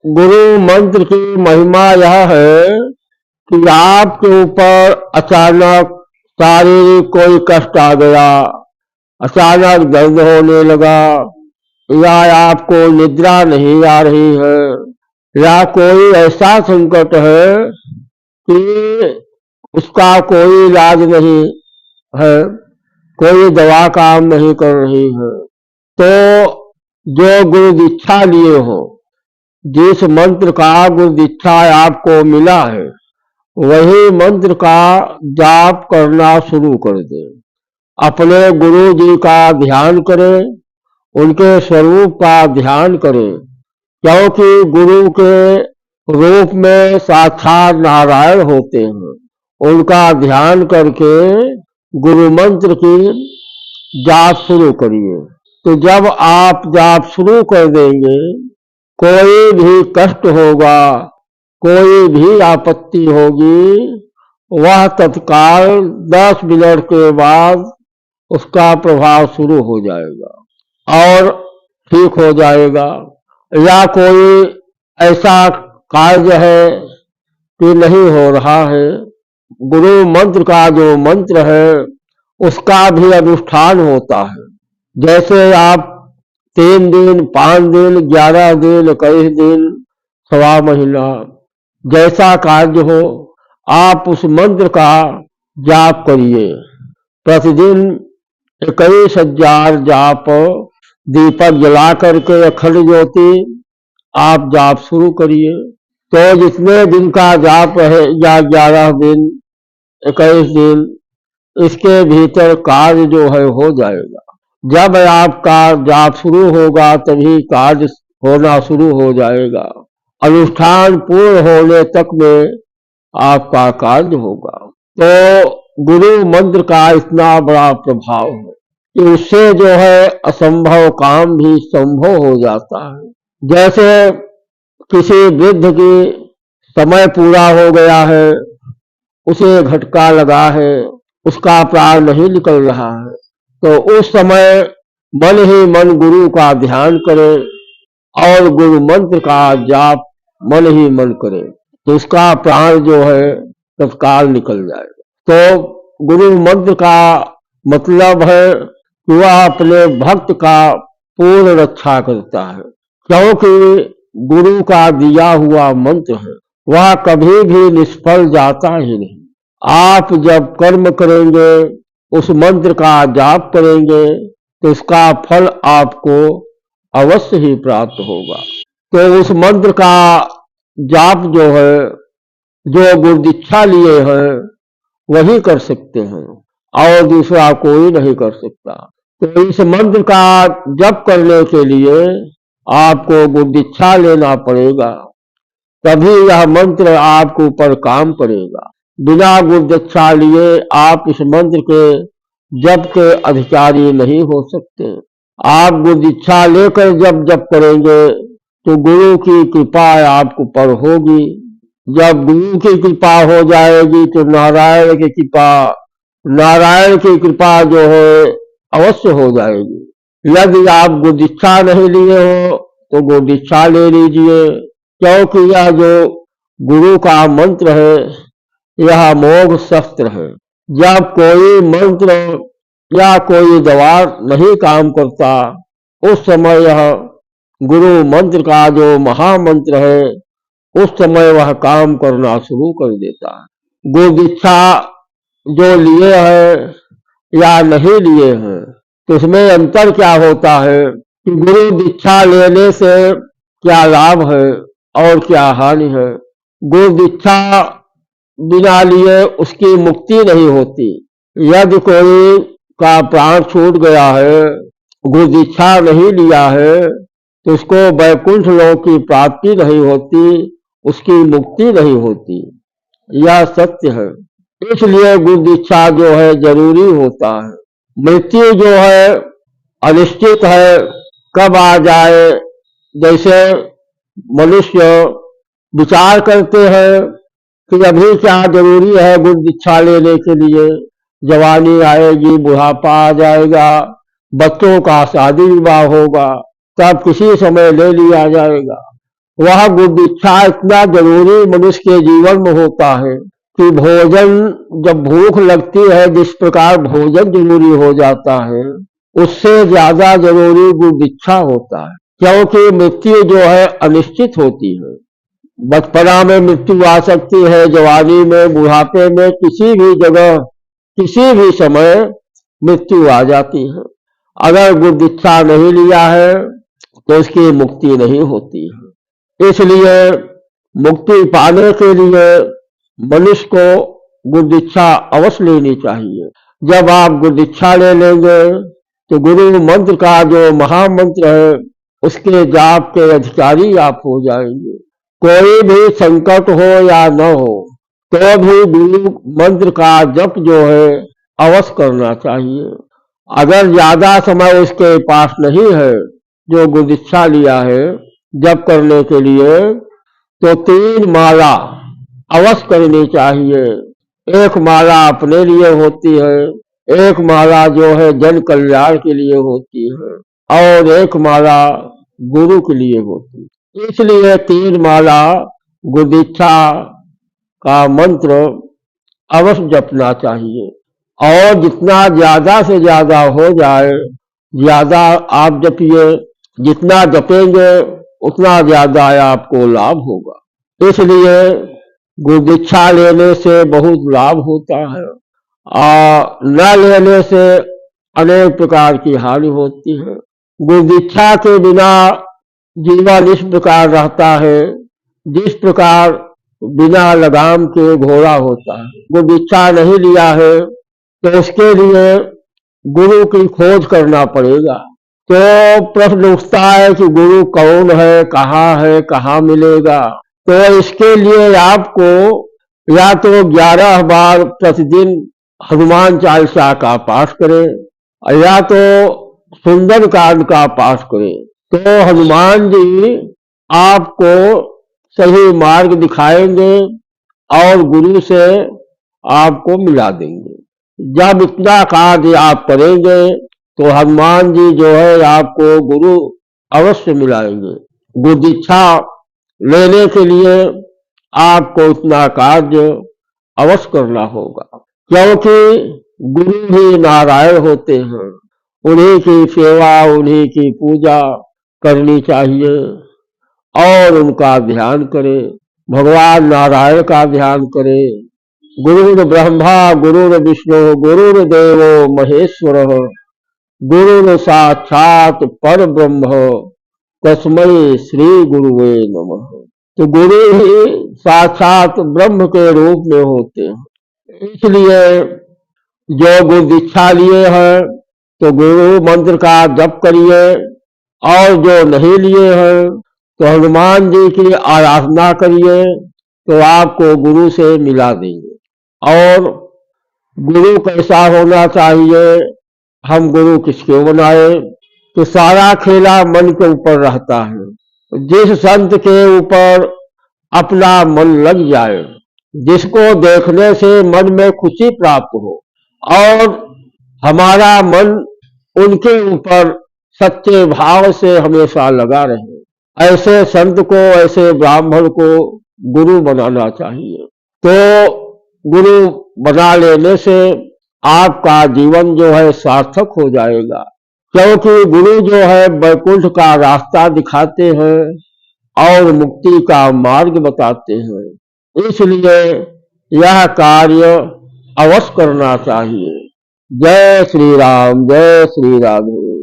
गुरु मंत्र की महिमा यह है कि आपके ऊपर अचानक शारीरिक कोई कष्ट आ गया, अचानक दर्द होने लगा, या आपको निद्रा नहीं आ रही है, या कोई ऐसा संकट है कि उसका कोई इलाज नहीं है, कोई दवा काम नहीं कर रही है, तो जो गुरु दीक्षा लिए हो, जिस मंत्र का गुरु दीक्षा आपको मिला है, वही मंत्र का जाप करना शुरू कर दें। अपने गुरु जी का ध्यान करें, उनके स्वरूप का ध्यान करें, क्योंकि गुरु के रूप में साक्षात नारायण होते हैं। उनका ध्यान करके गुरु मंत्र की जाप शुरू करिए। तो जब आप जाप शुरू कर देंगे, कोई भी कष्ट होगा, कोई भी आपत्ति होगी, वह तत्काल 10 मिनट के बाद उसका प्रभाव शुरू हो जाएगा और ठीक हो जाएगा। या कोई ऐसा कार्य है कि नहीं हो रहा है, गुरु मंत्र का जो मंत्र है उसका भी अनुष्ठान होता है। जैसे आप 3 दिन, 5 दिन, 11 दिन, 21 दिन, सवा महीना, जैसा कार्य हो, आप उस मंत्र का जाप करिए। प्रतिदिन 21,000 जाप दीपक जला करके अखंड ज्योति आप जाप शुरू करिए। तो जितने दिन का जाप है, या 11 दिन, 21 दिन, इसके भीतर कार्य जो है हो जाएगा। जब आपका जाप शुरू होगा तभी कार्य होना शुरू हो जाएगा। अनुष्ठान पूर्ण होने तक में आपका कार्य होगा। तो गुरु मंत्र का इतना बड़ा प्रभाव है कि उससे जो है असंभव काम भी संभव हो जाता है। जैसे किसी वृद्ध की समय पूरा हो गया है, उसे झटका लगा है, उसका प्राण नहीं निकल रहा है, तो उस समय मन ही मन गुरु का ध्यान करें और गुरु मंत्र का जाप मन ही मन करें, तो उसका प्राण जो है तत्काल निकल जाएगा। तो गुरु मंत्र का मतलब है कि वह अपने भक्त का पूर्ण रक्षा करता है, क्योंकि गुरु का दिया हुआ मंत्र है, वह कभी भी निष्फल जाता ही नहीं। आप जब कर्म करेंगे, उस मंत्र का जाप करेंगे, तो उसका फल आपको अवश्य ही प्राप्त होगा। तो उस मंत्र का जाप जो है, जो गुरु दीक्षा लिए हैं वही कर सकते हैं और दूसरा कोई नहीं कर सकता। तो इस मंत्र का जप करने के लिए आपको गुरु दीक्षा लेना पड़ेगा, तभी यह मंत्र आपके ऊपर काम करेगा। बिना गुरु दीक्षा लिए आप इस मंत्र के जप के अधिकारी नहीं हो सकते। आप गुरु दीक्षा लेकर जप करेंगे तो गुरु की कृपा आपके ऊपर होगी। जब गुरु की कृपा हो जाएगी तो नारायण की कृपा जो है अवश्य हो जाएगी। यदि आप गुरु दीक्षा नहीं लिए हो तो गुरु दीक्षा ले लीजिए, क्योंकि यह जो गुरु का मंत्र है यह मोक्ष शस्त्र है। जब कोई मंत्र या कोई दवा नहीं काम करता, उस समय यह गुरु मंत्र का जो महामंत्र है उस समय वह काम करना शुरू कर देता है। गुरु दीक्षा जो लिए हैं या नहीं लिए हैं, तो इसमें अंतर क्या होता है कि गुरु दीक्षा लेने से क्या लाभ है और क्या हानि है। गुरु दीक्षा बिना लिए उसकी मुक्ति नहीं होती। यदि कोई का प्राण छूट गया है, गुरु दीक्षा नहीं लिया है, तो उसको वैकुंठ लोक की प्राप्ति नहीं होती, उसकी मुक्ति नहीं होती। यह सत्य है। इसलिए गुरु दीक्षा जो है जरूरी होता है। मृत्यु जो है अनिश्चित है, कब आ जाए। जैसे मनुष्य विचार करते हैं कि अभी क्या जरूरी है गुरु दीक्षा लेने के लिए, जवानी आएगी, बुढ़ापा आ जाएगा, बच्चों का शादी विवाह होगा, तब किसी समय ले लिया जाएगा। वह गुरु दीक्षा इतना जरूरी मनुष्य के जीवन में होता है कि भोजन, जब भूख लगती है जिस प्रकार भोजन जरूरी हो जाता है, उससे ज्यादा जरूरी गुरु दीक्षा होता है। क्योंकि मृत्यु जो है अनिश्चित होती है। बचपना में मृत्यु आ सकती है, जवानी में, बुढ़ापे में, किसी भी जगह किसी भी समय मृत्यु आ जाती है। अगर गुरु दीक्षा नहीं लिया है तो इसकी मुक्ति नहीं होती है। इसलिए मुक्ति पाने के लिए मनुष्य को गुरु दीक्षा अवश्य लेनी चाहिए। जब आप गुरु दीक्षा ले लेंगे तो गुरु मंत्र का जो महामंत्र है उसके जाप के अधिकारी आप हो जाएंगे। कोई भी संकट हो या न हो तो भी गुरु मंत्र का जप जो है अवश्य करना चाहिए। अगर ज्यादा समय उसके पास नहीं है जो गुरु दीक्षा लिया है जप करने के लिए, तो 3 माला अवश्य करनी चाहिए। एक माला अपने लिए होती है, एक माला जो है जन कल्याण के लिए होती है, और एक माला गुरु के लिए होती है। इसलिए 3 माला गुरु दीक्षा का मंत्र अवश्य जपना चाहिए। और जितना ज्यादा से ज्यादा हो जाए, ज्यादा आप जपिए। जितना जपेंगे उतना ज्यादा आपको लाभ होगा। इसलिए गुरु दीक्षा लेने से बहुत लाभ होता है, और न लेने से अनेक प्रकार की हानि होती है। गुरु दीक्षा के बिना जीवन इस प्रकार रहता है जिस प्रकार बिना लगाम के घोड़ा होता है। गुरु दीक्षा नहीं लिया है तो उसके लिए गुरु की खोज करना पड़ेगा। तो प्रश्न उठता है कि गुरु कौन है, कहाँ मिलेगा। तो इसके लिए आपको या तो 11 बार प्रतिदिन हनुमान चालीसा का पाठ करें, या तो सुंदर कांड का पाठ करें। तो हनुमान जी आपको सही मार्ग दिखाएंगे और गुरु से आपको मिला देंगे। जब इतना कार्य आप करेंगे तो हनुमान जी जो है आपको गुरु अवश्य मिलाएंगे। गुरु दीक्षा लेने के लिए आपको इतना कार्य अवश्य करना होगा, क्योंकि गुरु ही नारायण होते हैं। उन्हीं की सेवा, उन्हीं की पूजा करनी चाहिए और उनका ध्यान करें। भगवान नारायण का ध्यान करें। गुरुर् ब्रह्मा गुरुर् विष्णु गुरुर्देवो महेश्वरः गुरुर् साक्षात पर ब्रह्म तस्मै श्री गुरुवे नमः। तो गुरु ही साक्षात ब्रह्म के रूप में होते हैं। इसलिए जो गुरु दीक्षा लिए हैं तो गुरु मंत्र का जप करिए, और जो नहीं लिए हैं तो हनुमान जी की आराधना करिए, तो आपको गुरु से मिला देंगे। और गुरु कैसा होना चाहिए, हम गुरु किसको बनाए, तो सारा खेला मन के ऊपर रहता है। जिस संत के ऊपर अपना मन लग जाए, जिसको देखने से मन में खुशी प्राप्त हो, और हमारा मन उनके ऊपर सच्चे भाव से हमेशा लगा रहे, ऐसे संत को, ऐसे ब्राह्मण को गुरु बनाना चाहिए। तो गुरु बना लेने से आपका जीवन जो है सार्थक हो जाएगा, क्योंकि गुरु जो है वैकुंठ का रास्ता दिखाते हैं और मुक्ति का मार्ग बताते हैं। इसलिए यह कार्य अवश्य करना चाहिए। जय श्री राम, जय श्री राधे।